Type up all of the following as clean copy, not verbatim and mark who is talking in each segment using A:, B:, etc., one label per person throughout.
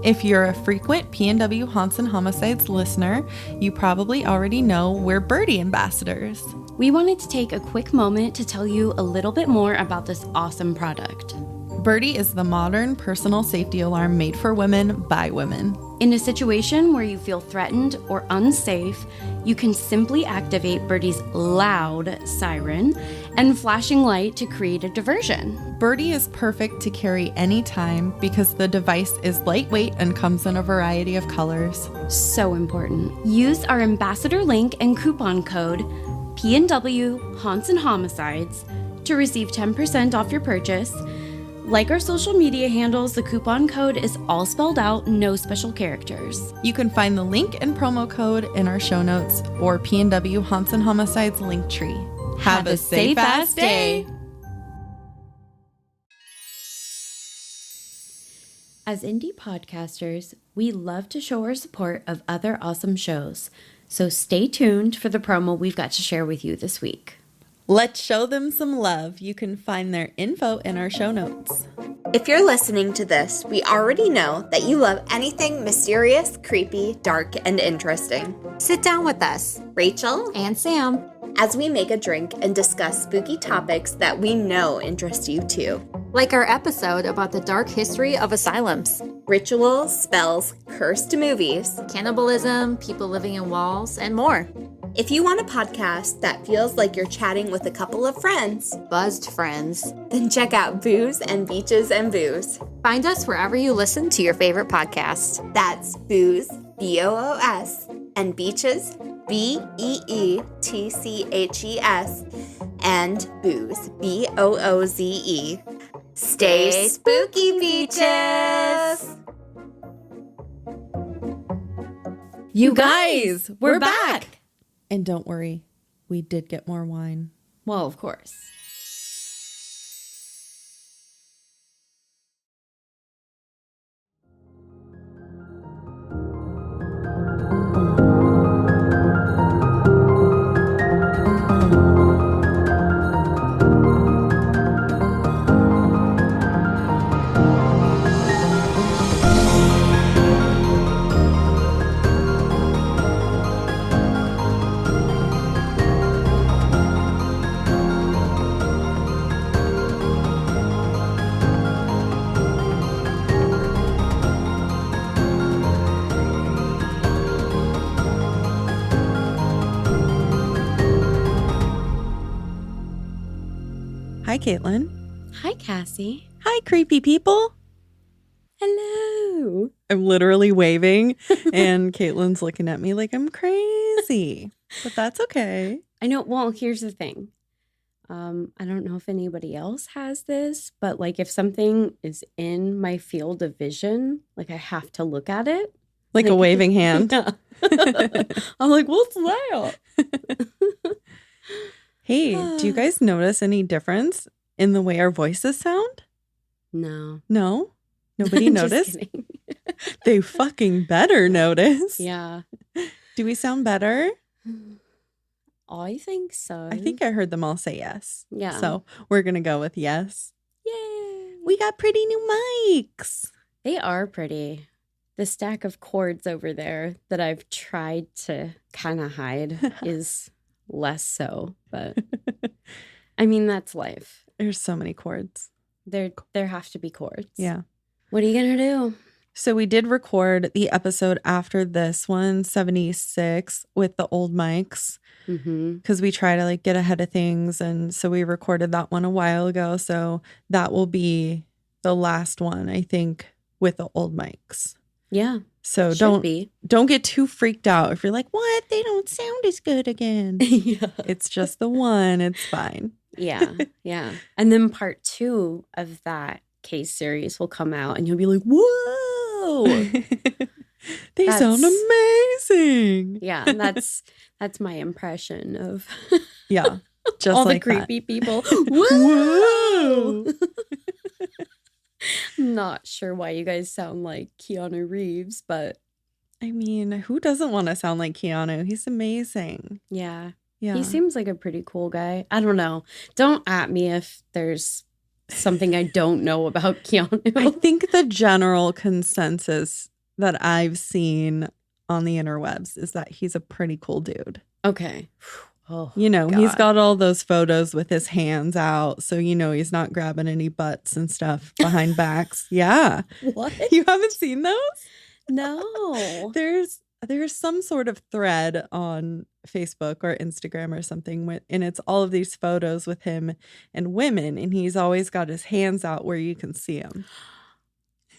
A: If you're a frequent PNW Haunts and Homicides listener, you probably already know we're Birdie ambassadors.
B: We wanted to take a quick moment to tell you a little bit more about this awesome product.
A: Birdie is the modern personal safety alarm made for women by women.
B: In a situation where you feel threatened or unsafe, you can simply activate Birdie's loud siren and flashing light to create a diversion.
A: Birdie is perfect to carry anytime because the device is lightweight and comes in a variety of colors.
B: So important. Use our ambassador link and coupon code PNW Haunts and Homicides to receive 10% off your purchase. Like our social media handles, the coupon code is all spelled out, no special characters.
A: You can find the link and promo code in our show notes or PNW Haunts and Homicides link tree.
B: Have a safe ass day. As indie podcasters, we love to show our support of other awesome shows. So stay tuned for the promo we've got to share with you this week.
A: Let's show them some love. You can find their info in our show notes.
C: If you're listening to this, we already know that you love anything mysterious, creepy, dark, and interesting.
D: Sit down with us,
C: Rachel
D: and Sam,
C: as we make a drink and discuss spooky topics that we know interest you too.
D: like our episode about the dark history of asylums,
C: Rituals, spells, cursed movies,
D: cannibalism, people living in walls, and more.
C: If you want a podcast that feels like you're chatting with a couple of friends,
D: Buzzed friends.
C: then check out Booze and Beaches and Booze.
D: Find us wherever you listen to your favorite podcast.
C: That's Booze, BOOS, and Beaches, BEETCHES, and Booze, BOOZE. Stay spooky, beaches!
A: You guys, we're back! And don't worry, we did get more wine.
B: Well, of course.
A: Hi, Caitlin.
B: Hi, Cassie.
A: Hi, creepy people.
B: Hello.
A: I'm literally waving, and Caitlin's looking at me like I'm crazy. But that's okay.
B: I know. Well, here's the thing. I don't know if anybody else has this, but like if something is in my field of vision, like I have to look at it.
A: Like a waving hand.
B: Yeah. I'm like, what's that?
A: Hey, do you guys notice any difference in the way our voices sound?
B: No.
A: No? Nobody
B: Just
A: noticed?
B: kidding.
A: They fucking better notice.
B: Yeah.
A: Do we sound better?
B: I think so.
A: I think I heard them all say yes.
B: Yeah.
A: So we're going to go with yes.
B: Yay.
A: We got pretty new mics.
B: They are pretty. The stack of cords over there that I've tried to kind of hide is less so, but I mean, that's life.
A: There's so many cords.
B: There have to be cords.
A: Yeah.
B: What are you going to do?
A: So we did record the episode after this one, 76, with the old mics
B: Mm-hmm.
A: because we try to like get ahead of things. And so we recorded that one a while ago. So that will be the last one, I think, with the old mics.
B: Yeah.
A: So
B: Should be.
A: don't get too freaked out if you're like, what? They don't sound as good again.
B: Yeah.
A: It's just the one. It's fine.
B: Yeah. Yeah. And then part 2 of that case series will come out and you'll be like, whoa.
A: They sound amazing.
B: Yeah. And that's my impression of
A: Yeah. Just
B: all
A: like
B: the creepy people.
A: Whoa.
B: I'm not sure why you guys sound like Keanu Reeves, but
A: I mean, who doesn't want to sound like Keanu? He's amazing.
B: yeah.
A: Yeah.
B: He seems like a pretty cool guy. I don't know. Don't at me if there's something I don't know about Keanu.
A: I think the general consensus that I've seen on the interwebs is that he's a pretty cool dude.
B: Okay. Oh,
A: You know,
B: God.
A: he's got all those photos with his hands out. So, you know, he's not grabbing any butts and stuff behind backs. Yeah.
B: What?
A: You haven't seen those?
B: No.
A: There's some sort of thread on Facebook or Instagram or something, and it's all of these photos with him and women, and he's always got his hands out where you can see him.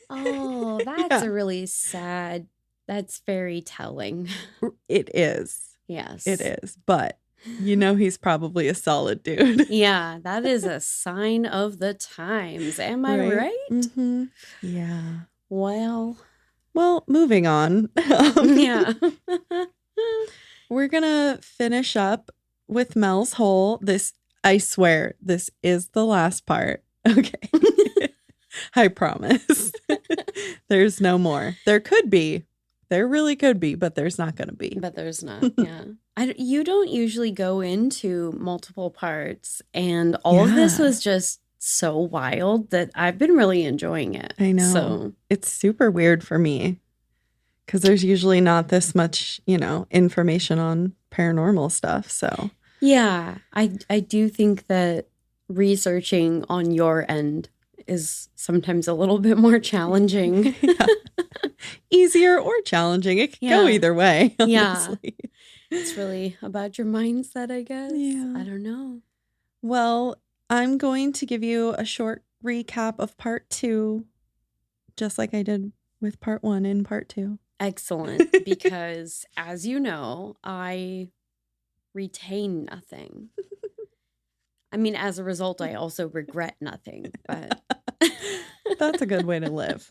B: Oh, that's a really sad. That's very telling.
A: It is.
B: Yes.
A: It is. But you know he's probably a solid dude.
B: Yeah, that is a sign of the times. Am I right?
A: Mm-hmm. Yeah.
B: Well,
A: moving on.
B: yeah.
A: We're going to finish up with Mel's hole. This, I swear, this is the last part. Okay. I promise. There's no more. There could be. There really could be, but there's not going to be.
B: But there's not. Yeah. You don't usually go into multiple parts. And all of this was just so wild that I've been really enjoying it.
A: I know.
B: So
A: it's super weird for me because there's usually not this much, you know, information on paranormal stuff. So
B: yeah, I do think that researching on your end is sometimes a little bit more challenging.
A: Yeah. Easier or challenging. It can go either way. Honestly.
B: Yeah. It's really about your mindset, I guess.
A: Yeah.
B: I don't know.
A: Well, I'm going to give you a short recap of part 2, just like I did with part 1 and part 2.
B: Excellent. Because as you know, I retain nothing. I mean, as a result, I also regret nothing. But
A: that's a good way to live.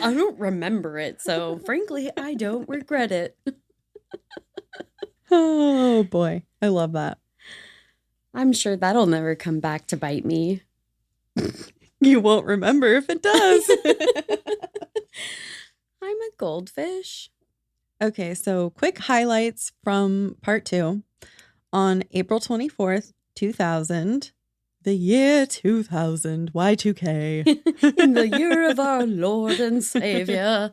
B: I don't remember it. So frankly, I don't regret it.
A: Oh, boy. I love that.
B: I'm sure that'll never come back to bite me.
A: You won't remember if it does.
B: I'm a goldfish.
A: Okay, so quick highlights from part 2. On April 24th, 2000, the year 2000, Y2K.
B: In the year of our Lord and Savior.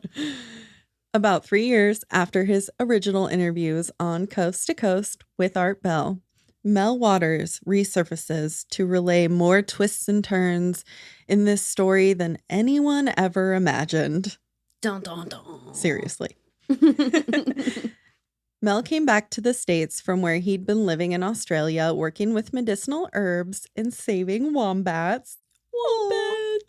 A: About 3 years after his original interviews on Coast to Coast with Art Bell, Mel Waters resurfaces to relay more twists and turns in this story than anyone ever imagined.
B: Dun, dun, dun.
A: Seriously. Mel came back to the States from where he'd been living in Australia, working with medicinal herbs and saving wombats. Wombats!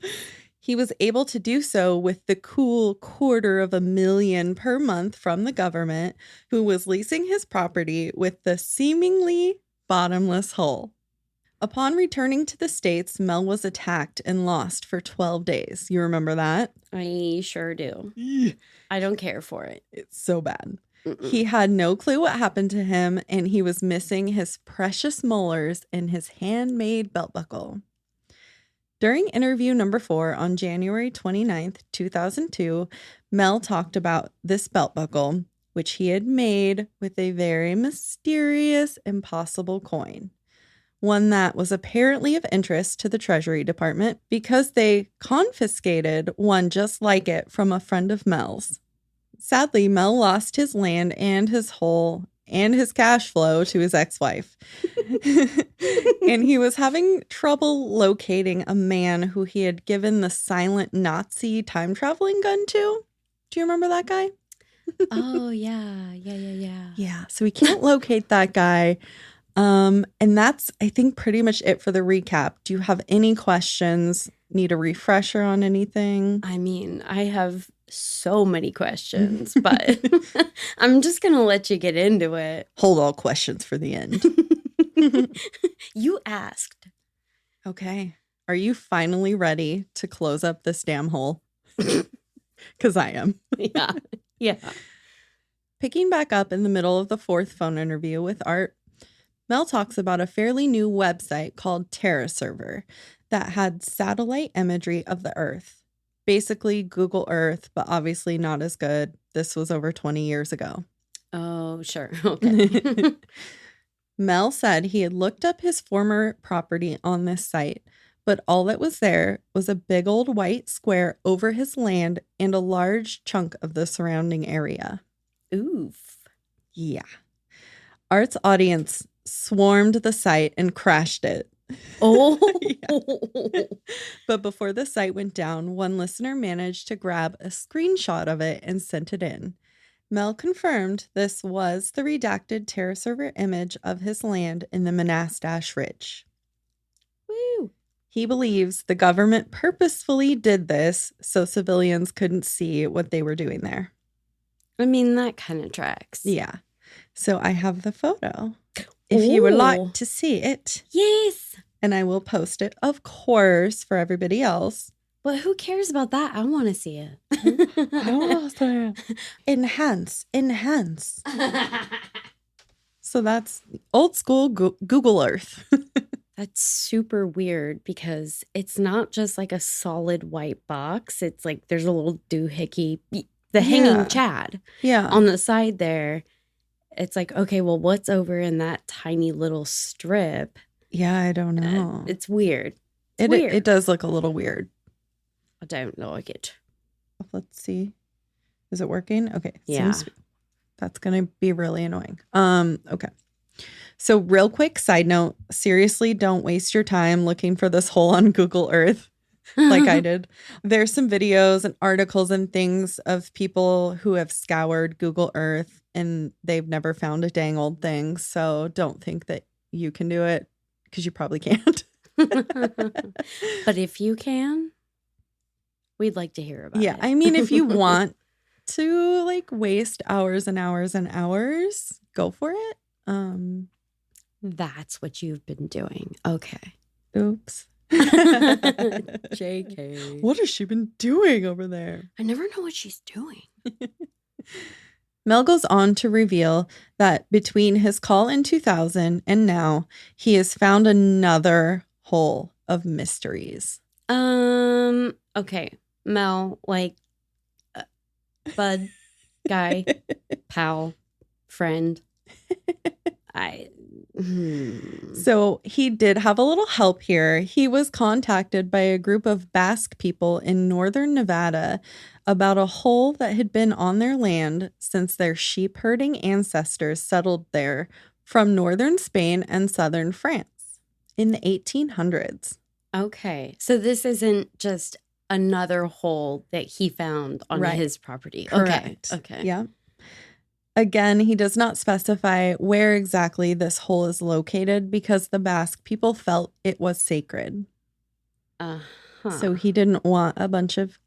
A: He was able to do so with the cool $250,000 per month from the government, who was leasing his property with the seemingly bottomless hole. Upon returning to the States, Mel was attacked and lost for 12 days. You remember that?
B: I sure do. I don't care for it.
A: It's so bad. He had no clue what happened to him, and he was missing his precious molars and his handmade belt buckle. During interview number 4 on January 29th, 2002, Mel talked about this belt buckle, which he had made with a very mysterious, impossible coin. One that was apparently of interest to the Treasury Department because they confiscated one just like it from a friend of Mel's. Sadly, Mel lost his land and his hole and his cash flow to his ex-wife. And he was having trouble locating a man who he had given the silent Nazi time-traveling gun to. Do you remember that guy?
B: Oh, yeah.
A: Yeah, so we can't locate that guy. And that's, I think, pretty much it for the recap. Do you have any questions? Need a refresher on anything?
B: I mean, I have so many questions, but I'm just going to let you get into it.
A: Hold all questions for the end.
B: You asked.
A: Okay. Are you finally ready to close up this damn hole? Because I am.
B: Yeah.
A: Picking back up in the middle of the 4th phone interview with Art, Mel talks about a fairly new website called TerraServer that had satellite imagery of the Earth. Basically Google Earth, but obviously not as good. This was over 20 years ago.
B: Oh, sure. Okay.
A: Mel said he had looked up his former property on this site, but all that was there was a big old white square over his land and a large chunk of the surrounding area.
B: Oof.
A: Yeah. Art's audience swarmed the site and crashed it.
B: Oh.
A: Yeah. But before the site went down, one listener managed to grab a screenshot of it and sent it in. Mel confirmed this was the redacted Terra server image of his land in the Monastash Ridge.
B: Woo.
A: He believes the government purposefully did this so civilians couldn't see what they were doing there.
B: I mean, that kind of tracks.
A: Yeah. So I have the photo if you would
B: Ooh.
A: like to see it.
B: Yes.
A: And I will post it, of course, for everybody else.
B: But who cares about that? I want to see it.
A: Enhance. So that's old school Google Earth.
B: That's super weird because it's not just like a solid white box. It's like there's a little doohickey, the hanging Chad
A: Yeah.
B: on the side there. It's like, okay, well, what's over in that tiny little strip?
A: Yeah, I don't know.
B: It's weird.
A: It does look a little weird.
B: I don't like it.
A: Let's see. Is it working? Okay.
B: Yeah.
A: That's going to be really annoying. Okay. So real quick side note, seriously, don't waste your time looking for this hole on Google Earth like I did. There's some videos and articles and things of people who have scoured Google Earth and they've never found a dang old thing. So don't think that you can do it because you probably can't.
B: But if you can, we'd like to hear about it.
A: Yeah. I mean, if you want to like waste hours and hours and hours, go for it.
B: That's what you've been doing. Okay.
A: Oops.
B: JK.
A: What has she been doing over there?
B: I never know what she's doing.
A: Mel goes on to reveal that between his call in 2000 and now, he has found another hole of mysteries.
B: Okay. Mel, like, bud, guy, pal, friend.
A: So he did have a little help here. He was contacted by a group of Basque people in northern Nevada about a hole that had been on their land since their sheep herding ancestors settled there from northern Spain and southern France in the 1800s.
B: Okay. So this isn't just another hole that he found on his property.
A: Correct.
B: Okay.
A: Yeah. Again, he does not specify where exactly this hole is located because the Basque people felt it was sacred. So he didn't want a bunch of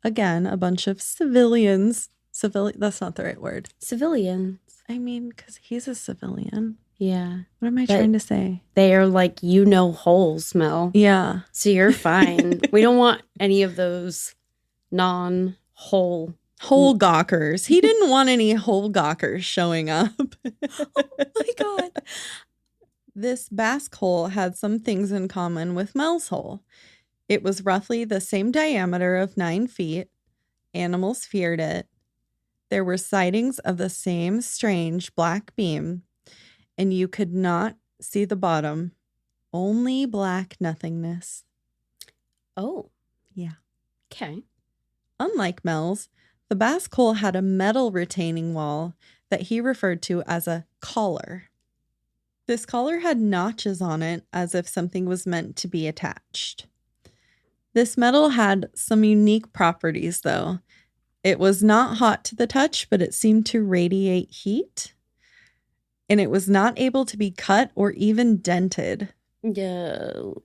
A: civilians. That's not the right word.
B: Civilians.
A: I mean, because he's a civilian.
B: Yeah.
A: What am I trying to say?
B: They are like, holes, Mel.
A: Yeah.
B: So you're fine. We don't want any of those non-hole.
A: Hole gawkers. He didn't want any hole gawkers showing up.
B: Oh my God.
A: This Basque hole had some things in common with Mel's hole. It was roughly the same diameter of 9 feet. Animals feared it. There were sightings of the same strange black beam, and you could not see the bottom. Only black nothingness.
B: Oh.
A: Yeah.
B: Okay.
A: Unlike Mel's, the Basque hole had a metal retaining wall that he referred to as a collar. This collar had notches on it as if something was meant to be attached. This metal had some unique properties, though. It was not hot to the touch, but it seemed to radiate heat. And it was not able to be cut or even dented.
B: Yo.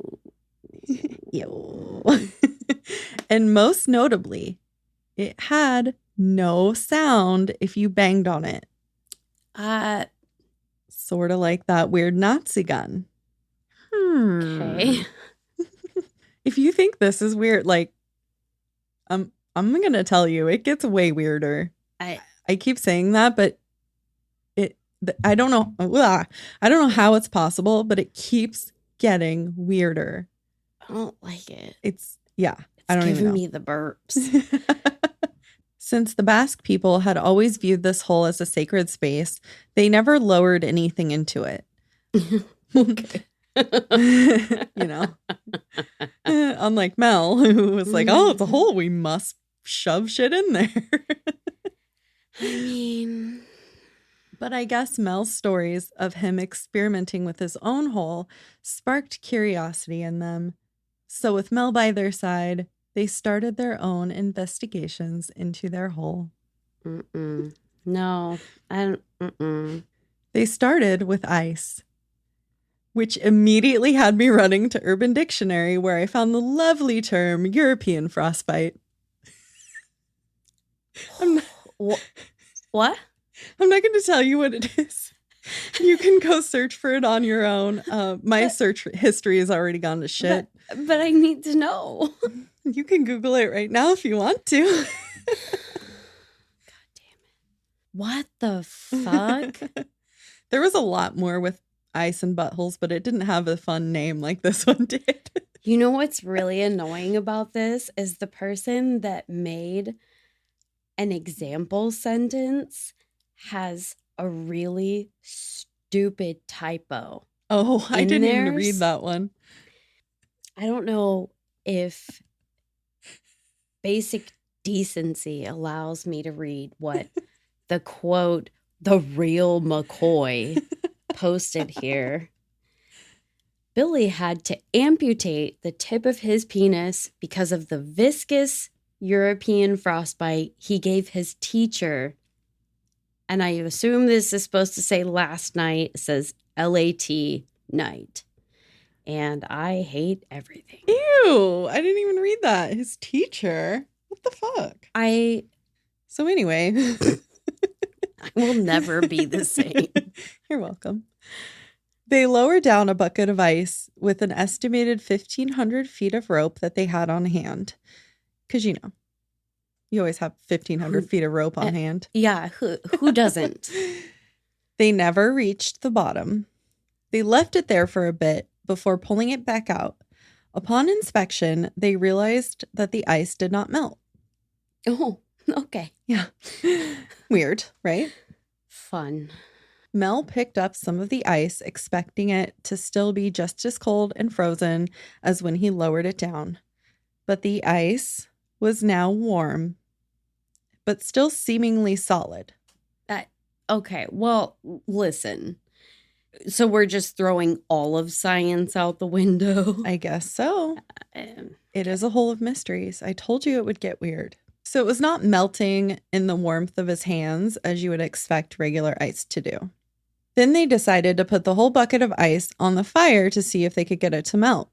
A: And most notably, it had no sound if you banged on it. Sort of like that weird Nazi gun.
B: Okay.
A: If you think this is weird, like, I'm going to tell you, it gets way weirder. I keep saying that, but I don't know. I don't know how it's possible, but it keeps getting weirder.
B: I don't like it.
A: I don't even know.
B: Giving me the burps.
A: Since the Basque people had always viewed this hole as a sacred space, they never lowered anything into it.
B: Okay.
A: You know, unlike Mel, who was like, oh, it's a hole. We must shove shit in there.
B: I mean,
A: but I guess Mel's stories of him experimenting with his own hole sparked curiosity in them. So with Mel by their side, they started their own investigations into their hole.
B: No, I don't.
A: They started with ice, which immediately had me running to Urban Dictionary, where I found the lovely term European frostbite.
B: What?
A: I'm not going to tell you what it is. You can go search for it on your own. My search history has already gone to shit.
B: But I need to know.
A: You can Google it right now if you want to.
B: God damn it. What the fuck?
A: There was a lot more with ice and buttholes, but it didn't have a fun name like this one did.
B: You know what's really annoying about this is the person that made an example sentence has a really stupid typo.
A: Oh, I didn't even
B: theirs.
A: read that one.
B: I don't know if basic decency allows me to read what the quote, the real McCoy posted here. Billy had to amputate the tip of his penis because of the viscous European frostbite he gave his teacher. And I assume this is supposed to say last night. It says LAT night. And I hate everything.
A: Ew, I didn't even read that. His teacher. What the fuck? So anyway.
B: I will never be the same.
A: You're welcome. They lowered down a bucket of ice with an estimated 1,500 feet of rope that they had on hand. Because, you always have 1,500 feet of rope on hand.
B: Yeah, who doesn't?
A: They never reached the bottom. They left it there for a bit before pulling it back out. Upon inspection, they realized that the ice did not melt.
B: Oh, okay.
A: Yeah. Weird, right?
B: Fun.
A: Mel picked up some of the ice, expecting it to still be just as cold and frozen as when he lowered it down. But the ice was now warm, but still seemingly solid.
B: Okay, well, listen. So we're just throwing all of science out the window?
A: I guess so. It is a hole of mysteries. I told you it would get weird. So it was not melting in the warmth of his hands as you would expect regular ice to do. Then they decided to put the whole bucket of ice on the fire to see if they could get it to melt.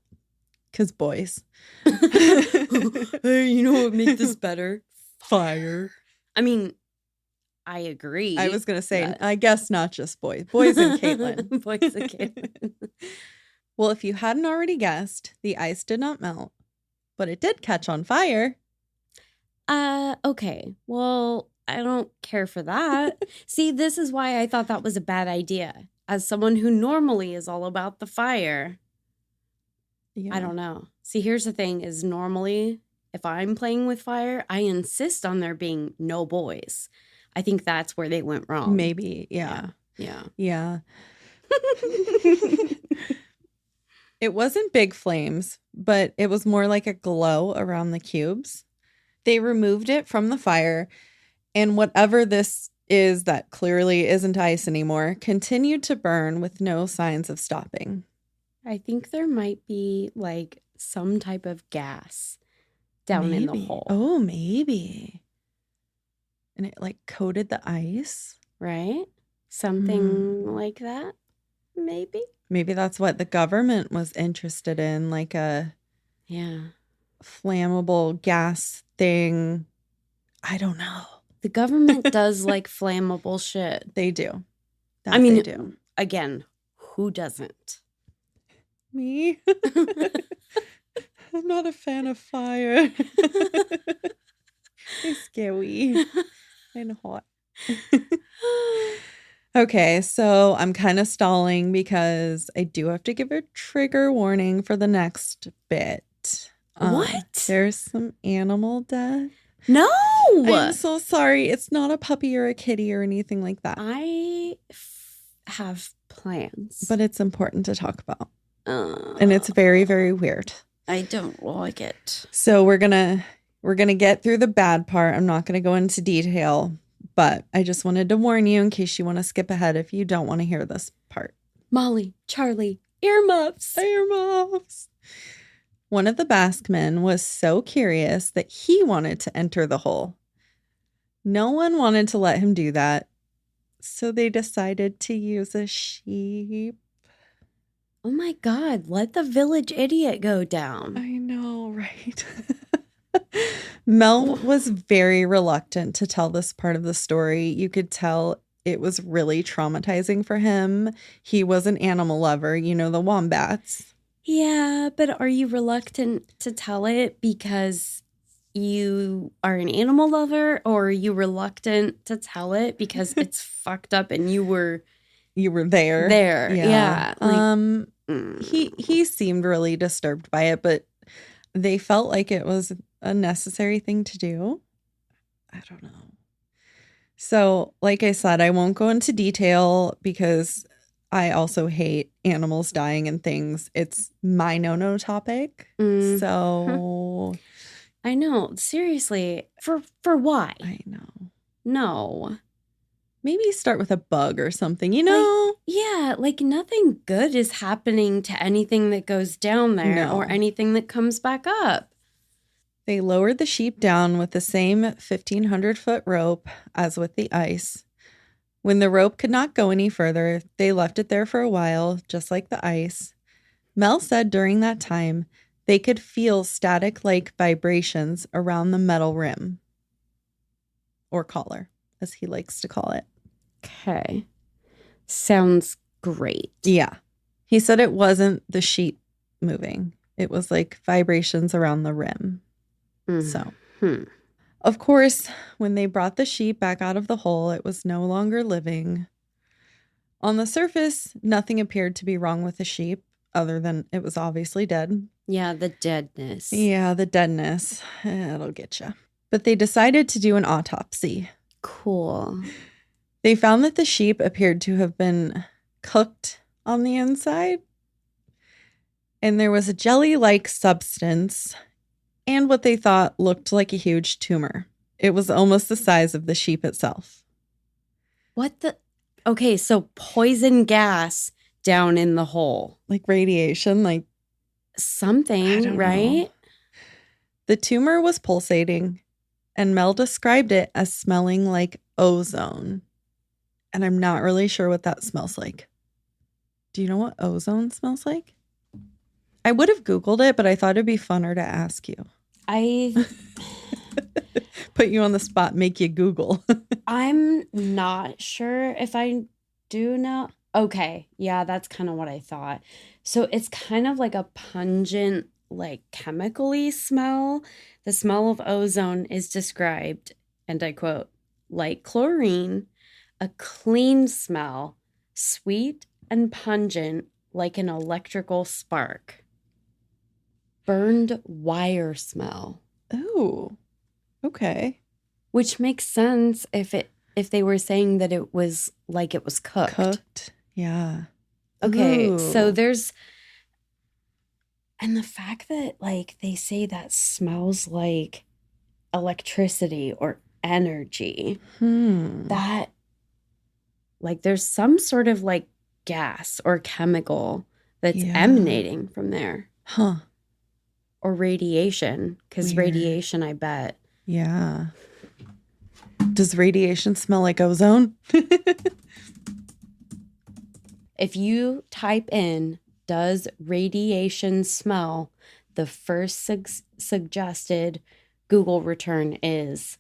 A: Because boys.
B: Hey, you know what would make this better?
A: Fire.
B: I mean, I agree.
A: I was going to say, I guess not just boys. Boys and Caitlin.
B: Boys and Caitlin.
A: Well, if you hadn't already guessed, the ice did not melt, but it did catch on fire.
B: Okay. Well, I don't care for that. See, this is why I thought that was a bad idea. As someone who normally is all about the fire.
A: Yeah.
B: I don't know. See, here's the thing is normally if I'm playing with fire, I insist on there being no boys. I think that's where they went wrong.
A: Maybe. Yeah.
B: Yeah.
A: It wasn't big flames, but it was more like a glow around the cubes. They removed it from the fire, and whatever this is that clearly isn't ice anymore continued to burn with no signs of stopping.
B: I think there might be like some type of gas down in the hole.
A: Oh, maybe. And it like coated the ice.
B: Right? Something like that, maybe.
A: Maybe that's what the government was interested in, like a flammable gas thing. I don't know.
B: The government does like flammable shit.
A: They do.
B: I mean,
A: they do.
B: Again, who doesn't?
A: Me? I'm not a fan of fire. It's scary and hot. Okay, so I'm kind of stalling because I do have to give a trigger warning for the next bit.
B: What?
A: There's some animal death.
B: No!
A: I'm so sorry. It's not a puppy or a kitty or anything like that.
B: I have plans.
A: But it's important to talk about. And it's very, very weird.
B: I don't like it.
A: So we're gonna get through the bad part. I'm not gonna go into detail, but I just wanted to warn you in case you want to skip ahead if you don't want to hear this part.
B: Molly, Charlie, earmuffs.
A: Earmuffs. One of the Basque men was so curious that he wanted to enter the hole. No one wanted to let him do that, so they decided to use a sheep.
B: Oh my God, let the village idiot go down.
A: I know, right? Mel was very reluctant to tell this part of the story. You could tell it was really traumatizing for him. He was an animal lover, the wombats.
B: Yeah, but are you reluctant to tell it because you are an animal lover, or are you reluctant to tell it because it's fucked up and you were
A: there?
B: Yeah.
A: He seemed really disturbed by it, but they felt like it was a necessary thing to do. I don't know. So, like I said, I won't go into detail because I also hate animals dying and things. It's my no topic. So
B: I know. Seriously. For why?
A: I know.
B: No.
A: Maybe start with a bug or something,
B: Like nothing good is happening to anything that goes down there
A: No.
B: or anything that comes back up.
A: They lowered the sheep down with the same 1,500-foot rope as with the ice. When the rope could not go any further, they left it there for a while, just like the ice. Mel said during that time, they could feel static-like vibrations around the metal rim. Or collar, as he likes to call it.
B: Okay. Sounds great.
A: Yeah. He said it wasn't the sheep moving. It was like vibrations around the rim. So, of course, when they brought the sheep back out of the hole, it was no longer living. On the surface, nothing appeared to be wrong with the sheep, other than it was obviously dead.
B: Yeah, the deadness.
A: Yeah, the deadness. It'll get you. But they decided to do an autopsy.
B: Cool.
A: They found that the sheep appeared to have been cooked on the inside. And there was a jelly-like substance and what they thought looked like a huge tumor. It was almost the size of the sheep itself.
B: What the? Okay, so poison gas down in the hole.
A: Like radiation, like
B: something, right?
A: Know. The tumor was pulsating, and Mel described it as smelling like ozone. And I'm not really sure what that smells like. Do you know what ozone smells like? I would have Googled it, but I thought it'd be funner to ask you. Put you on the spot, make you Google.
B: I'm not sure if I do know. Okay, yeah, that's kind of what I thought. So it's kind of like a pungent, like chemically smell. The smell of ozone is described, and I quote, like chlorine, a clean smell, sweet and pungent like an electrical spark. Burned wire smell.
A: Oh, okay.
B: Which makes sense if they were saying that it was like it was cooked.
A: Cooked, yeah.
B: Okay,
A: Ooh.
B: so there's... And the fact that, like, they say that smells like electricity or energy, that, like, there's some sort of, like, gas or chemical that's emanating from there.
A: Huh.
B: Or radiation, because radiation, I bet.
A: Yeah. Does radiation smell like ozone?
B: If you type in, does radiation smell, the first suggested Google return is,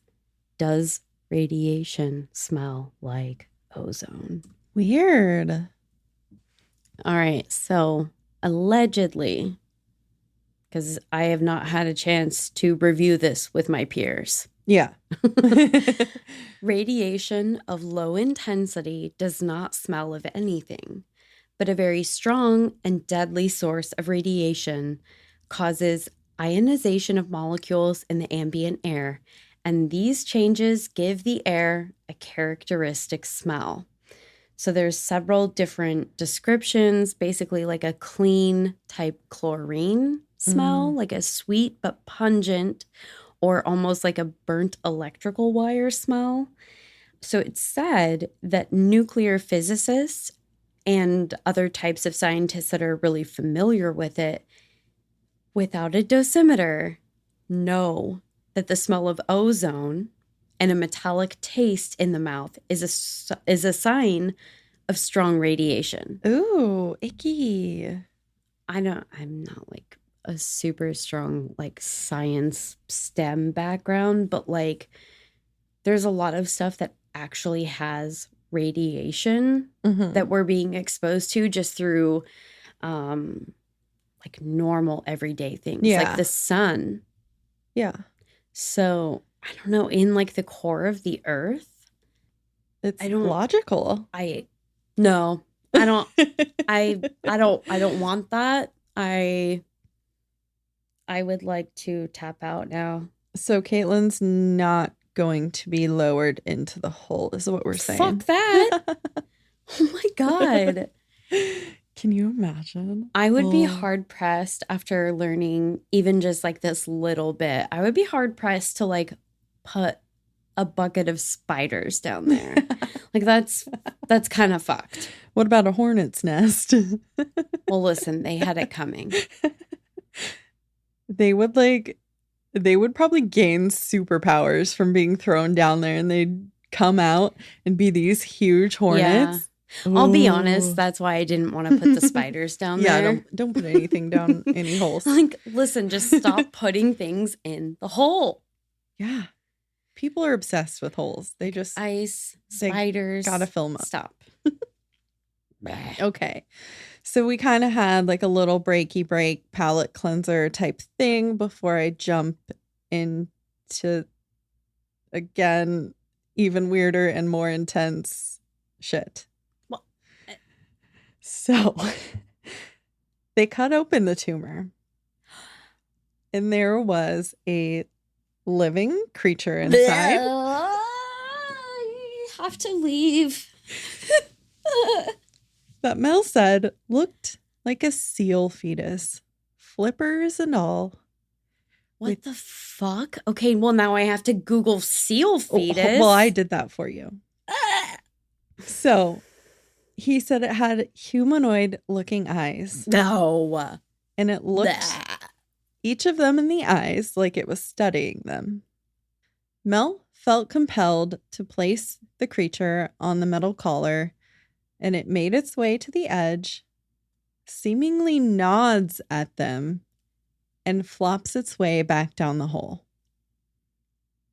B: does radiation smell like ozone?
A: Weird.
B: All right, so allegedly, because I have not had a chance to review this with my peers.
A: Yeah.
B: Radiation of low intensity does not smell of anything, but a very strong and deadly source of radiation causes ionization of molecules in the ambient air, and these changes give the air a characteristic smell. So there's several different descriptions, basically like a clean type chlorine smell, like a sweet but pungent, or almost like a burnt electrical wire smell. So it's said that nuclear physicists and other types of scientists that are really familiar with it, without a dosimeter, know that the smell of ozone and a metallic taste in the mouth is a sign of strong radiation.
A: Ooh, icky.
B: I'm not like a super strong like science STEM background, but like there's a lot of stuff that actually has radiation that we're being exposed to just through like normal everyday things, like the sun.
A: Yeah.
B: So I don't know, in like the core of the earth,
A: It's logical.
B: I don't want that. I would like to tap out now.
A: So Caitlin's not going to be lowered into the hole, is what we're saying.
B: Fuck that. Oh my God.
A: Can you imagine?
B: I would be hard pressed after learning even just like this little bit. I would be hard pressed to like put a bucket of spiders down there. Like that's kind of fucked.
A: What about a hornet's nest?
B: Well, listen, they had it coming.
A: They would probably gain superpowers from being thrown down there, and they'd come out and be these huge hornets.
B: Yeah. I'll be honest, that's why I didn't want to put the spiders down there.
A: Yeah, don't put anything down any holes.
B: Like, listen, just stop putting things in the hole.
A: Yeah. People are obsessed with holes. They just
B: ice, spiders.
A: Gotta fill them up.
B: Stop.
A: Okay. So we kind of had like a little break palate cleanser type thing before I jump into, again, even weirder and more intense shit.
B: Well,
A: so they cut open the tumor, and there was a living creature inside.
B: I have to leave.
A: That Mel said looked like a seal fetus, flippers and all.
B: What the fuck? Okay, well, now I have to Google seal fetus.
A: Well, I did that for you. So he said it had humanoid looking eyes.
B: No.
A: And it looked each of them in the eyes like it was studying them. Mel felt compelled to place the creature on the metal collar, and it made its way to the edge, seemingly nods at them, and flops its way back down the hole.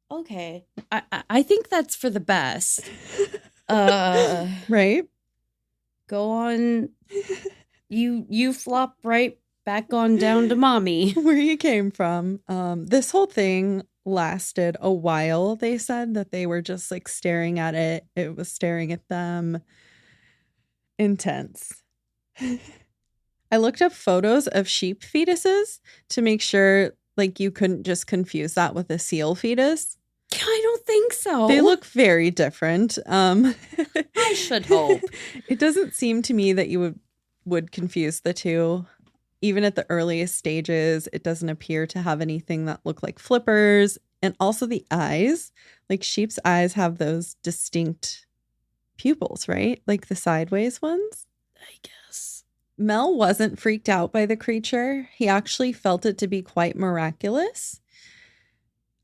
B: Okay. I think that's for the best.
A: Right?
B: Go on. You flop right back on down to mommy.
A: Where you came from. This whole thing lasted a while. They said that they were just like staring at it. It was staring at them. Intense. I looked up photos of sheep fetuses to make sure like you couldn't just confuse that with a seal fetus.
B: I don't think so.
A: They look very different.
B: I should hope.
A: It doesn't seem to me that you would confuse the two. Even at the earliest stages, it doesn't appear to have anything that look like flippers. And also the eyes, like sheep's eyes have those distinct pupils, right? Like the sideways ones.
B: I guess.
A: Mel wasn't freaked out by the creature. He actually felt it to be quite miraculous.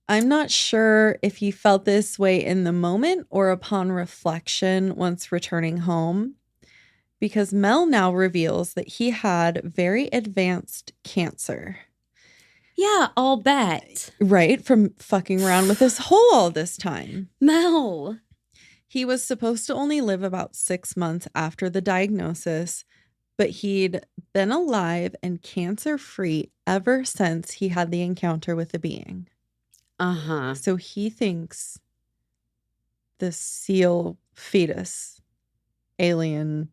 A: I'm not sure if he felt this way in the moment or upon reflection once returning home, because Mel now reveals that he had very advanced cancer.
B: Yeah, I'll bet.
A: Right? From fucking around with his hole all this time.
B: Mel.
A: He was supposed to only live about 6 months after the diagnosis, but he'd been alive and cancer-free ever since he had the encounter with the being.
B: Uh-huh.
A: So he thinks the seal fetus, alien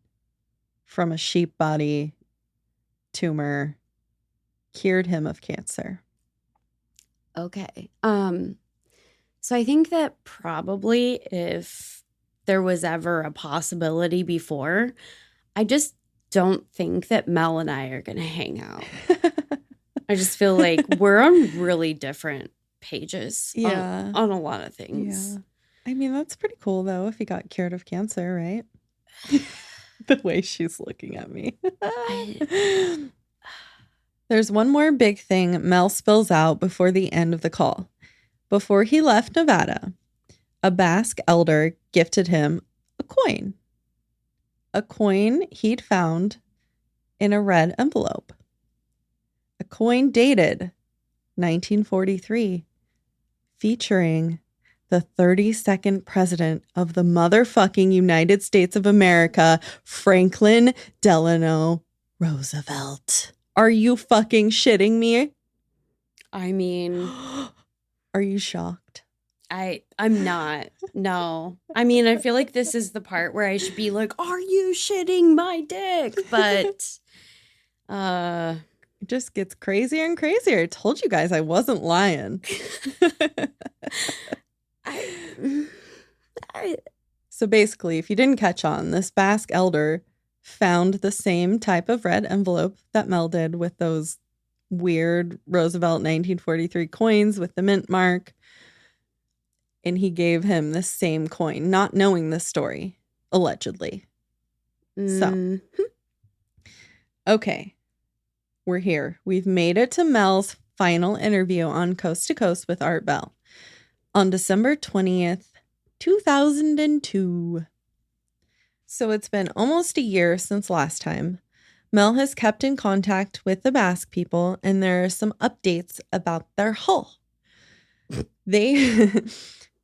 A: from a sheep body tumor, cured him of cancer.
B: Okay. So I think that probably if there was ever a possibility before. I just don't think that Mel and I are going to hang out. I just feel like we're on really different pages on a lot of things.
A: Yeah. I mean, that's pretty cool, though, if he got cured of cancer, right? The way she's looking at me. There's one more big thing Mel spills out before the end of the call. Before he left Nevada, a Basque elder gifted him a coin. A coin he'd found in a red envelope. A coin dated 1943, featuring the 32nd president of the motherfucking United States of America, Franklin Delano Roosevelt. Are you fucking shitting me?
B: I mean,
A: are you shocked?
B: I'm not. No. I mean, I feel like this is the part where I should be like, are you shitting my dick? But
A: it just gets crazier and crazier. I told you guys I wasn't lying. So basically, if you didn't catch on, this Basque elder found the same type of red envelope that Mel did with those weird Roosevelt 1943 coins with the mint mark. And he gave him the same coin, not knowing this story, allegedly. So, okay, we're here. We've made it to Mel's final interview on Coast to Coast with Art Bell on December 20th, 2002. So it's been almost a year since last time. Mel has kept in contact with the Basque people, and there are some updates about their hull.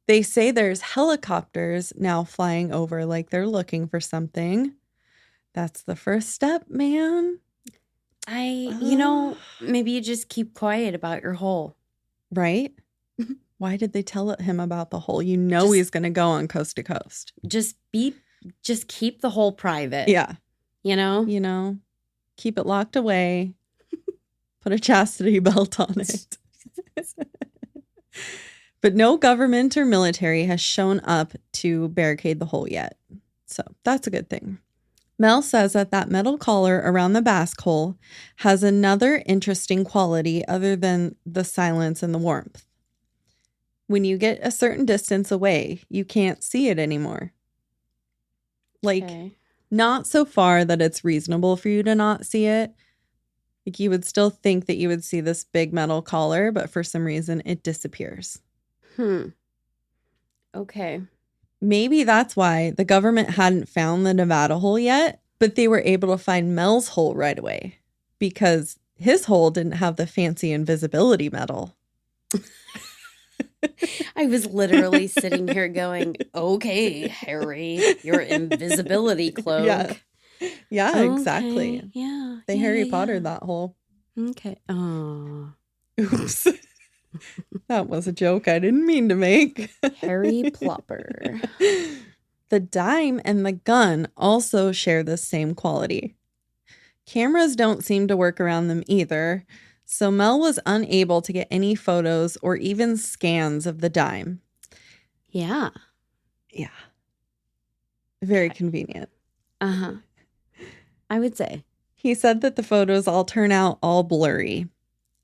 A: They say there's helicopters now flying over like they're looking for something. That's the first step, man.
B: Maybe you just keep quiet about your hole.
A: Right? Why did they tell him about the hole? He's going to go on Coast to Coast.
B: Just keep the hole private.
A: Yeah.
B: You know?
A: Keep it locked away. Put a chastity belt on it. But no government or military has shown up to barricade the hole yet. So that's a good thing. Mel says that metal collar around the Basque hole has another interesting quality other than the silence and the warmth. When you get a certain distance away, you can't see it anymore. Not so far that it's reasonable for you to not see it. Like, you would still think that you would see this big metal collar, but for some reason it disappears.
B: Okay.
A: Maybe that's why the government hadn't found the Nevada hole yet, but they were able to find Mel's hole right away because his hole didn't have the fancy invisibility medal.
B: I was literally sitting here going, okay, Harry, your invisibility cloak.
A: Yeah,
B: okay.
A: Exactly.
B: Yeah.
A: They Harry Pottered that hole.
B: Okay. Oh.
A: Oops. That was a joke I didn't mean to make.
B: Harry Plopper.
A: The dime and the gun also share the same quality. Cameras don't seem to work around them either, so Mel was unable to get any photos or even scans of the dime.
B: Yeah.
A: Yeah. Very convenient.
B: Uh-huh. I would say.
A: He said that the photos all turn out all blurry.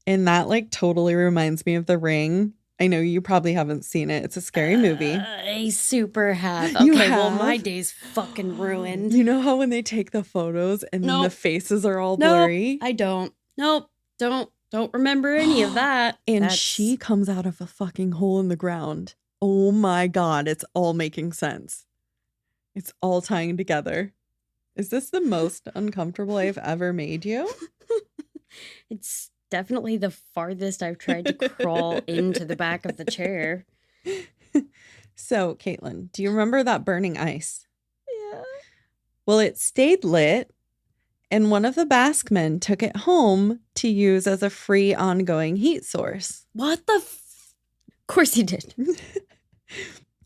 A: And that totally reminds me of The Ring. I know you probably haven't seen it. It's a scary movie.
B: I super have.
A: You
B: Okay,
A: have?
B: well, my day's fucking ruined.
A: You know how when they take the photos and then the faces are all blurry?
B: I don't. Nope. Don't remember any of that.
A: And she comes out of a fucking hole in the ground. Oh my God, it's all making sense. It's all tying together. Is this the most uncomfortable I've ever made you?
B: It's definitely the farthest I've tried to crawl into the back of the chair.
A: So, Caitlin, do you remember that burning ice?
B: Yeah.
A: Well, it stayed lit, and one of the Basque men took it home to use as a free ongoing heat source.
B: What the Of course he did.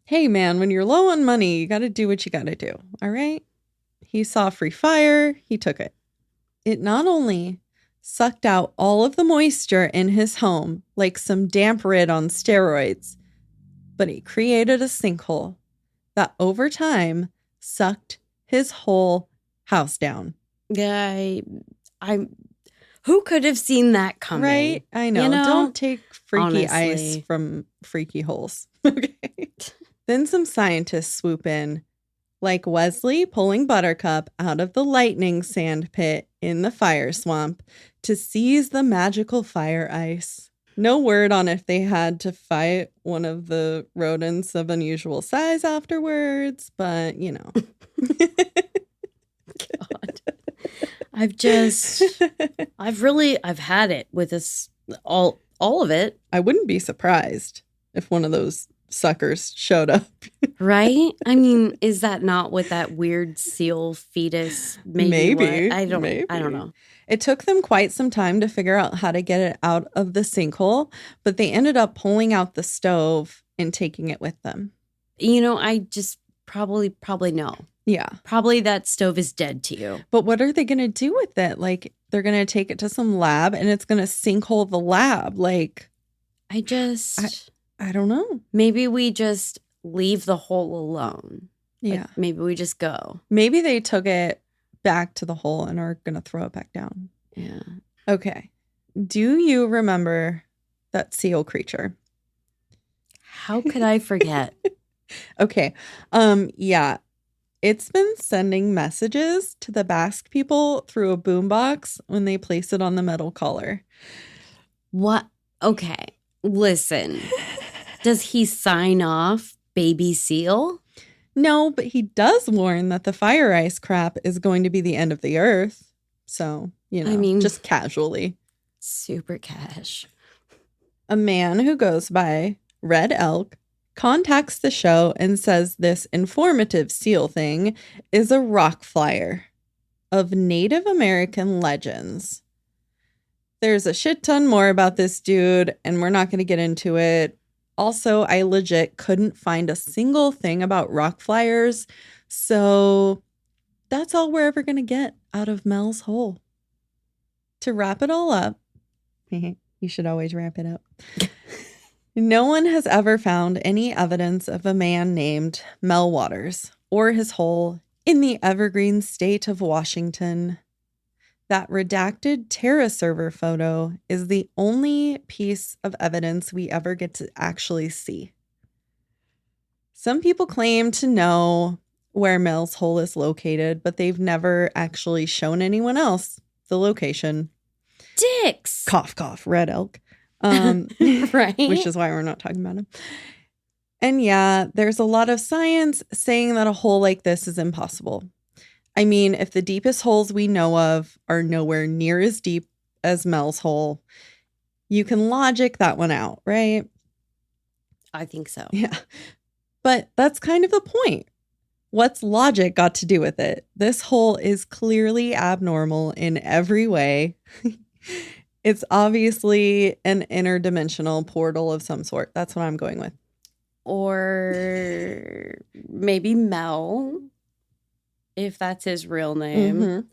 A: Hey, man, when you're low on money, you got to do what you got to do, all right? He saw free fire, he took it. It not only sucked out all of the moisture in his home like some damp rid on steroids, but it created a sinkhole that over time sucked his whole house down.
B: Yeah, I who could have seen that coming?
A: Right? I know.
B: You know?
A: Don't take freaky ice
B: Honestly.
A: from freaky holes. Okay. Then some scientists swoop in, like Wesley pulling Buttercup out of the lightning sand pit in the fire swamp to seize the magical fire ice. No word on if they had to fight one of the rodents of unusual size afterwards, but you know.
B: God. I've had it with this all of it.
A: I wouldn't be surprised if one of those suckers showed up.
B: Right? I mean, is that not what that weird seal fetus maybe? I don't know.
A: It took them quite some time to figure out how to get it out of the sinkhole, but they ended up pulling out the stove and taking it with them.
B: You know, I just probably no.
A: Yeah.
B: Probably that stove is dead to you.
A: But what are they going to do with it? Like, they're going to take it to some lab and it's going to sinkhole the lab. Like, I don't know.
B: Maybe we just leave the hole alone.
A: Yeah.
B: Like, maybe we just go.
A: Maybe they took it back to the hole and are going to throw it back down.
B: Yeah.
A: Okay. Do you remember that seal creature?
B: How could I forget?
A: Okay. Yeah. It's been sending messages to the Basque people through a boombox when they place it on the metal collar.
B: What? Okay. Listen. Does he sign off baby seal?
A: No, but he does warn that the fire ice crap is going to be the end of the earth. So, you know,
B: I mean,
A: just casually.
B: Super cash.
A: A man who goes by Red Elk contacts the show and says this informative seal thing is a rock flyer of Native American legends. There's a shit ton more about this dude, and we're not going to get into it. Also, I legit couldn't find a single thing about rock flyers, so that's all we're ever going to get out of Mel's Hole. To wrap it all up, you should always wrap it up. No one has ever found any evidence of a man named Mel Waters or his hole in the evergreen state of Washington. That redacted Terra server photo is the only piece of evidence we ever get to actually see. Some people claim to know where Mel's Hole is located, but they've never actually shown anyone else the location.
B: Dicks!
A: Cough, cough, Red Elk.
B: Right.
A: Which is why we're not talking about him. And yeah, there's a lot of science saying that a hole like this is impossible. I mean, if the deepest holes we know of are nowhere near as deep as Mel's Hole, you can logic that one out, right?
B: I think so.
A: Yeah. But that's kind of the point. What's logic got to do with it? This hole is clearly abnormal in every way. It's obviously an interdimensional portal of some sort. That's what I'm going with.
B: Or maybe Mel, if that's his real name,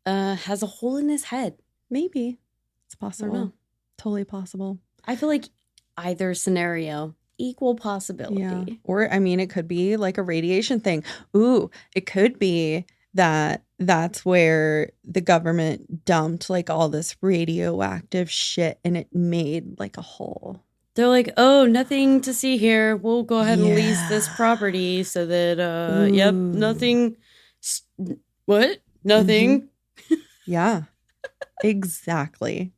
B: has a hole in his head.
A: Maybe. It's possible.
B: I don't know.
A: Totally possible.
B: I feel like either scenario, equal possibility.
A: Yeah. Or, I mean, it could be like a radiation thing. Ooh, it could be that's where the government dumped like all this radioactive shit and it made like a hole.
B: They're like, oh, nothing to see here. We'll go ahead and lease this property so that, yep, nothing. What? Nothing.
A: Mm-hmm. Yeah, exactly.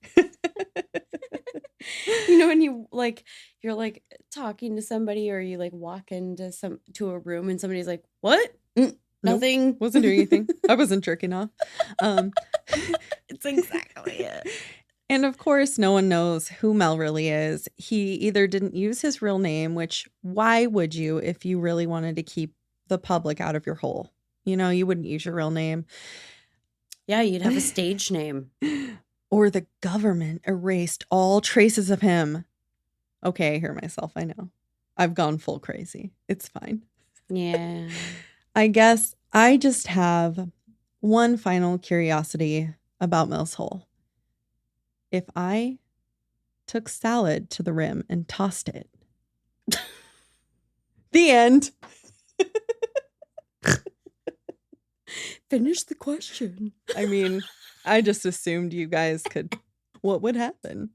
B: You know, when you're like talking to somebody or you like walk into to a room and somebody's like, what? Nothing.
A: Nope, wasn't doing anything. I wasn't jerking off.
B: It's exactly it.
A: And of course, no one knows who Mel really is. He either didn't use his real name, which why would you if you really wanted to keep the public out of your hole? You know, you wouldn't use your real name.
B: Yeah, you'd have a stage name.
A: Or the government erased all traces of him. Okay, I hear myself. I know. I've gone full crazy. It's fine.
B: Yeah.
A: I guess I just have one final curiosity about Mel's Hole. If I took salad to the rim and tossed it. The end.
B: Finish the question.
A: I mean, I just assumed you guys could. What would happen?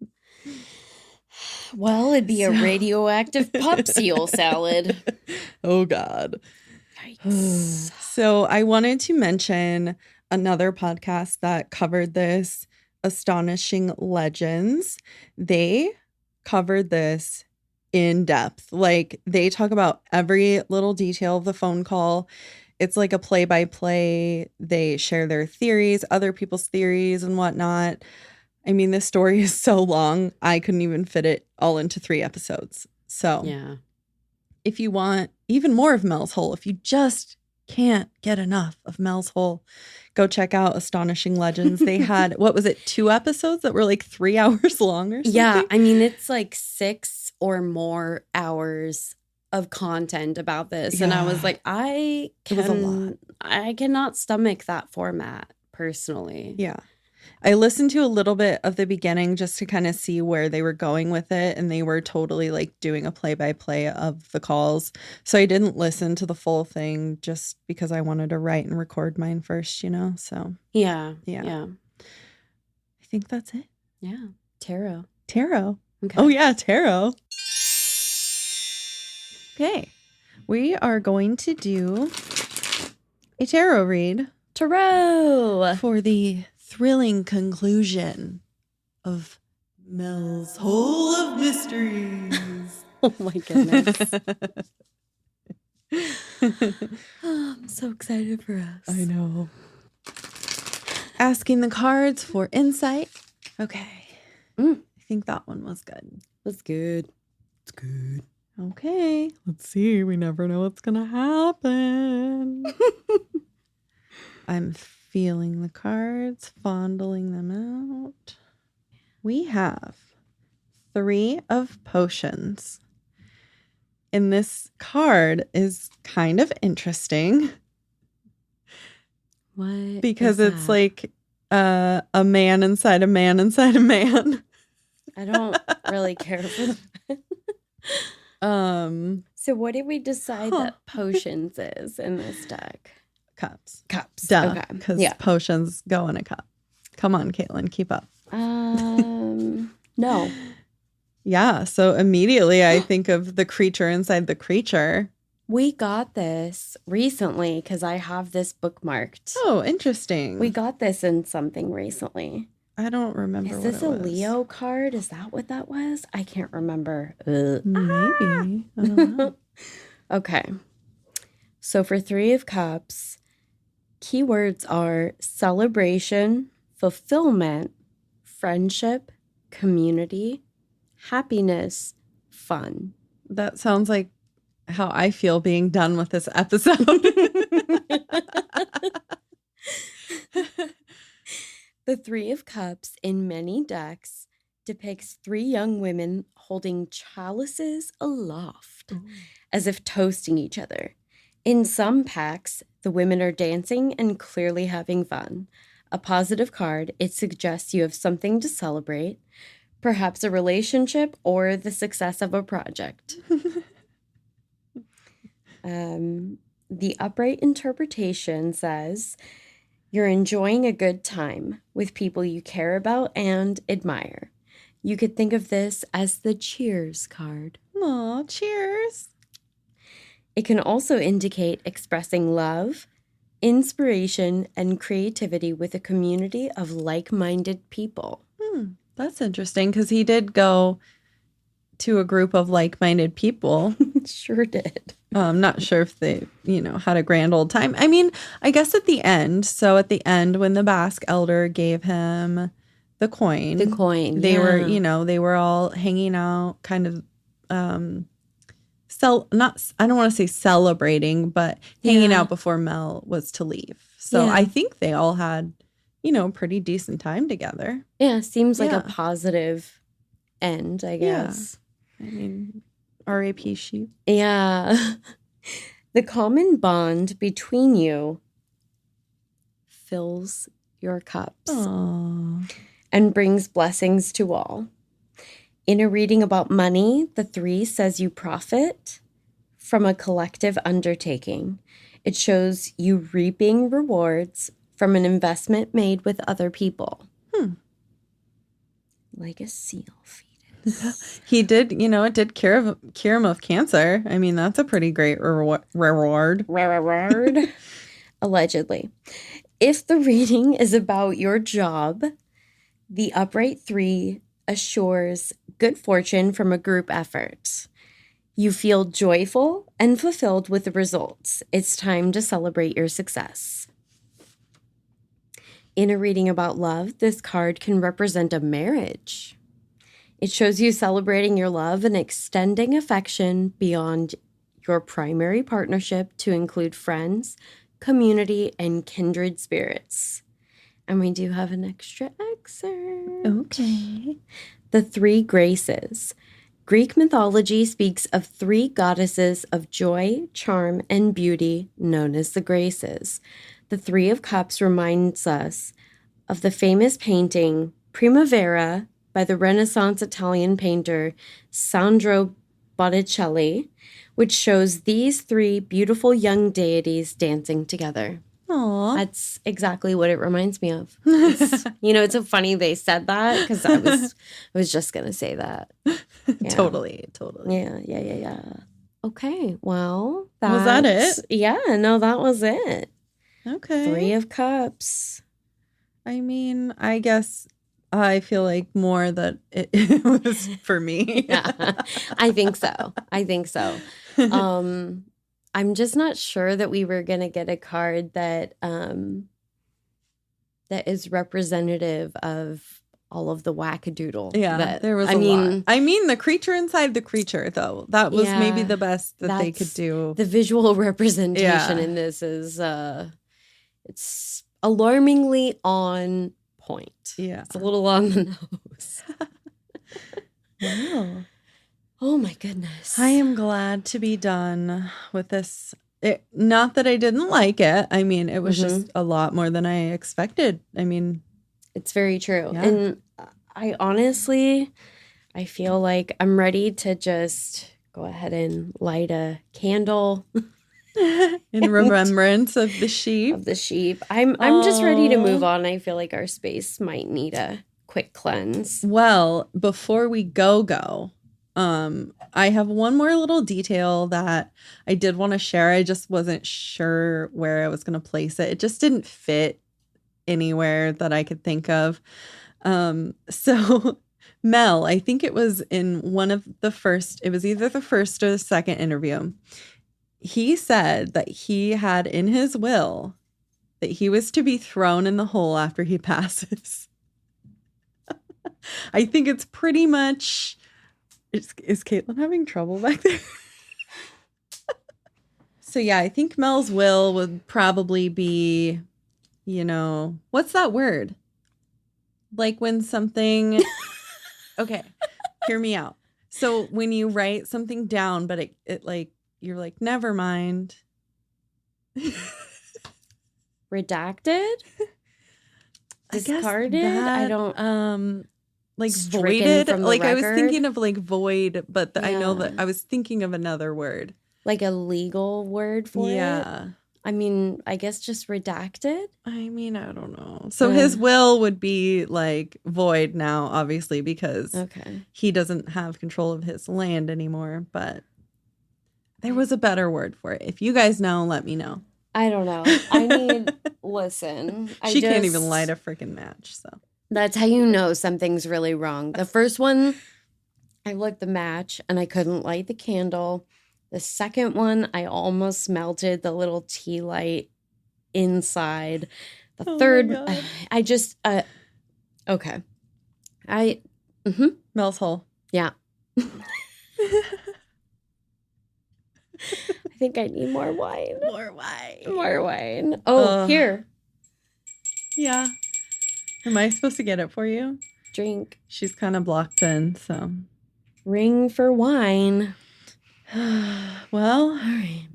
B: Well, it'd be a radioactive pop seal salad.
A: Oh, God.
B: Yikes.
A: So I wanted to mention another podcast that covered this, Astonishing Legends. They covered this in depth. Like, they talk about every little detail of the phone call. It's like a play-by-play. They share their theories, other people's theories and whatnot. I mean, this story is so long, I couldn't even fit it all into 3 episodes. So
B: Yeah.
A: if you want even more of Mel's Hole, if you just can't get enough of Mel's Hole, go check out Astonishing Legends. They had, what was it, 2 episodes that were like 3 hours long or something?
B: Yeah, I mean, it's like 6 or more hours of content about this. And I was
A: Yeah.
B: like,
A: It was a lot.
B: I cannot stomach that format personally.
A: Yeah. I listened to a little bit of the beginning just to kind of see where they were going with it. And they were totally like doing a play-by-play of the calls. So I didn't listen to the full thing just because I wanted to write and record mine first, you know? So
B: Yeah.
A: Yeah.
B: Yeah.
A: I think that's it.
B: Yeah. Tarot.
A: Tarot.
B: Okay.
A: Oh, yeah, tarot. Okay. We are going to do a tarot read
B: Tarot.
A: for the thrilling conclusion of Mel's Hole of Mysteries.
B: Oh my goodness. I'm so excited for us.
A: I know. Asking the cards for insight. Okay.
B: Mm.
A: I think that one was good.
B: That's good. It's good.
A: Okay. Let's see. We never know what's going to happen. I'm feeling the cards, fondling them out. We have 3 of Potions. And this card is kind of interesting
B: What?
A: because
B: is
A: it's
B: that?
A: like a man inside a man inside a man.
B: I don't really care for that. So what did we decide
A: Huh.
B: that potions is in this deck?
A: Cups.
B: Cups.
A: Duh.
B: Okay.
A: Because
B: Yeah.
A: potions go in a cup. Come on, Caitlin, keep up.
B: No.
A: Yeah. So immediately I think of the creature inside the creature.
B: We got this recently because I have this bookmarked.
A: Oh, interesting.
B: We got this in something recently.
A: I don't remember.
B: Is
A: what
B: this
A: it
B: a
A: was.
B: Leo card? Is that what that was? I can't remember. Ugh.
A: Maybe. I don't know.
B: Okay. So for 3 of Cups, keywords are celebration, fulfillment, friendship, community, happiness, fun.
A: That sounds like how I feel being done with this episode.
B: The 3 of Cups in many decks depicts 3 young women holding chalices aloft, as if toasting each other. In some packs, the women are dancing and clearly having fun. A positive card, it suggests you have something to celebrate, perhaps a relationship or the success of a project. The upright interpretation says, you're enjoying a good time with people you care about and admire. You could think of this as the cheers card.
A: Aw, cheers.
B: It can also indicate expressing love, inspiration, and creativity with a community of like-minded people.
A: That's interesting because he did go to a group of like-minded people.
B: Sure did.
A: I'm not sure if they, had a grand old time. I mean, I guess at the end. So at the end, when the Basque elder gave him the coin, they were, they were all hanging out, kind of, I don't want to say celebrating, but hanging out before Mel was to leave. So
B: Yeah.
A: I think they all had, pretty decent time together.
B: Yeah, seems like
A: Yeah.
B: a positive end, I guess.
A: I mean, R.A.P. sheep.
B: Yeah. The common bond between you fills your cups
A: Aww.
B: and brings blessings to all. In a reading about money, the 3 says you profit from a collective undertaking. It shows you reaping rewards from an investment made with other people. Like a seal fetus.
A: He did, it did cure him of cancer. I mean, that's a pretty great reward.
B: Reward. Allegedly. If the reading is about your job, the upright 3 assures good fortune from a group effort. You feel joyful and fulfilled with the results. It's time to celebrate your success. In a reading about love, this card can represent a marriage. It shows you celebrating your love and extending affection beyond your primary partnership to include friends, community, and kindred spirits. And we do have an extra excerpt.
A: Okay.
B: The 3 graces. Greek mythology speaks of 3 goddesses of joy, charm, and beauty known as the Graces. The 3 of Cups reminds us of the famous painting Primavera by the Renaissance Italian painter Sandro Botticelli, which shows these 3 beautiful young deities dancing together.
A: Aww.
B: That's exactly what it reminds me of. It's so funny they said that because I was just going to say that. Yeah.
A: Totally.
B: Yeah. Okay, well.
A: Was that it?
B: Yeah, no, that was it.
A: Okay.
B: 3 of Cups.
A: I mean, I guess I feel like more that it was for me.
B: Yeah, I think so. I'm just not sure that we were going to get a card that that is representative of all of the wackadoodle.
A: Yeah, there was a lot. I mean, the creature inside the creature, though. That was maybe the best that they could do.
B: The visual representation in this is it's alarmingly on point.
A: Yeah.
B: It's a little on the nose.
A: Wow.
B: Oh my goodness.
A: I am glad to be done with this. Not that I didn't like it. I mean, it was just a lot more than I expected. I mean,
B: it's very true.
A: Yeah.
B: And I feel like I'm ready to just go ahead and light a candle
A: in remembrance of the sheep.
B: I'm just ready to move on. I feel like our space might need a quick cleanse.
A: Well, before we go, I have one more little detail that I did want to share. I just wasn't sure where I was going to place it. It just didn't fit anywhere that I could think of. So Mel, I think it was in one of the first, it was either the first or the second interview. He said that he had in his will that he was to be thrown in the hole after he passes. I think it's pretty much... Is Caitlin having trouble back there? So yeah, I think Mel's will would probably be, what's that word? Like when something... Okay, hear me out. So when you write something down, but it like, you're like, never mind.
B: Redacted? Discarded? I don't...
A: like
B: voided
A: from like
B: record?
A: I was thinking of like void, but I know that I was thinking of another word,
B: like a legal word for it. I mean, I guess just redacted.
A: I mean, I don't know. So his will would be like void now, obviously, because he doesn't have control of his land anymore. But there was a better word for it. If you guys know, let me know.
B: I don't know. I need listen.
A: She can't even light a freaking match. So.
B: That's how you know something's really wrong. The first one, I lit the match and I couldn't light the candle. The second one, I almost melted the little tea light inside. The third, I just, okay.
A: Mel's hole.
B: Yeah. I think I need more wine. More wine. Oh, here.
A: Yeah. Am I supposed to get it for you?
B: Drink.
A: She's kind of blocked in, so.
B: Ring for wine.
A: Well,
B: all right.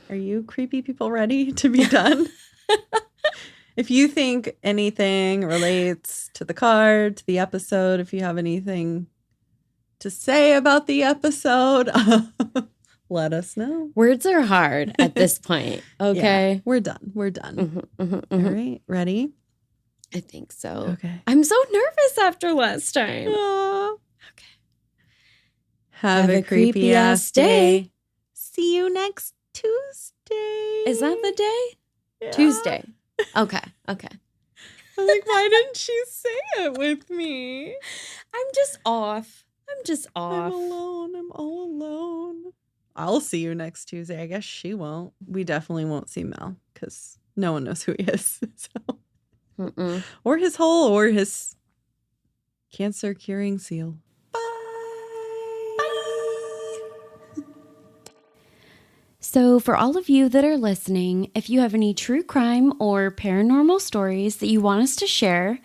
A: Are you creepy people ready to be done? If you think anything relates to the card, to the episode, if you have anything to say about the episode, Let us know.
B: Words are hard at this point. Okay.
A: Yeah, we're done. We're done. All right. Ready?
B: I think so.
A: Okay.
B: I'm so nervous after last time.
A: Aw.
B: Okay.
A: Have a creepy ass day. See you next Tuesday.
B: Is that the day?
A: Yeah.
B: Tuesday. Okay. Okay.
A: I'm like, why didn't she say it with me?
B: I'm just off.
A: I'm alone. I'm all alone. I'll see you next Tuesday. I guess she won't. We definitely won't see Mel because no one knows who he is. So, or his hole or his cancer curing seal.
B: So, for all of you that are listening, if you have any true crime or paranormal stories that you want us to share,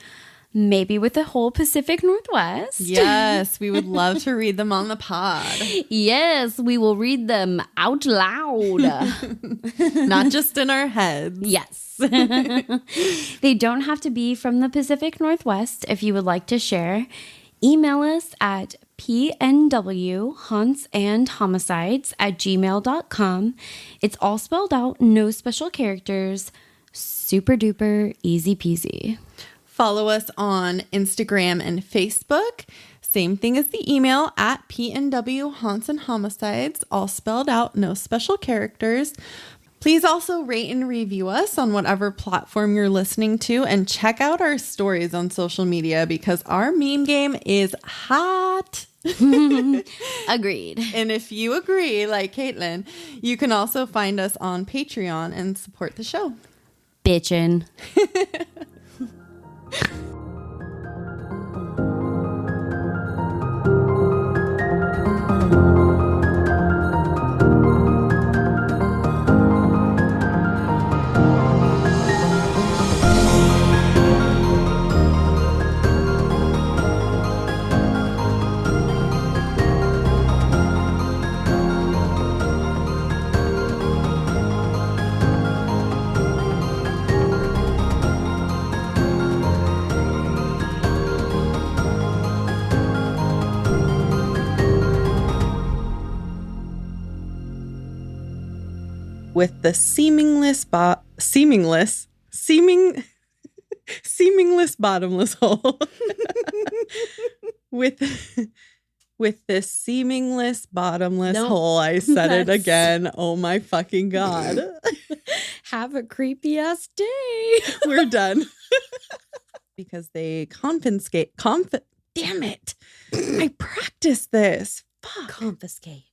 B: maybe with the whole Pacific Northwest.
A: Yes, we would love to read them on the pod.
B: Yes, we will read them out loud.
A: Not just in our heads.
B: Yes. They don't have to be from the Pacific Northwest if you would like to share. Email us at pnwhauntsandhomicides@gmail.com. It's all spelled out, no special characters. Super duper easy peasy.
A: Follow us on Instagram and Facebook. Same thing as the email at pnwhauntsandhomicides, all spelled out, no special characters. Please also rate and review us on whatever platform you're listening to, and check out our stories on social media because our meme game is hot.
B: Agreed.
A: And if you agree, like Caitlin, you can also find us on Patreon and support the show.
B: Bitchin'.
A: With the seamingless bottomless hole. with this seamingless bottomless hole. I said it again. Oh my fucking God.
B: Have a creepy ass day.
A: We're done. Because they confiscate. Damn it. I practiced this. Fuck.
B: Confiscate.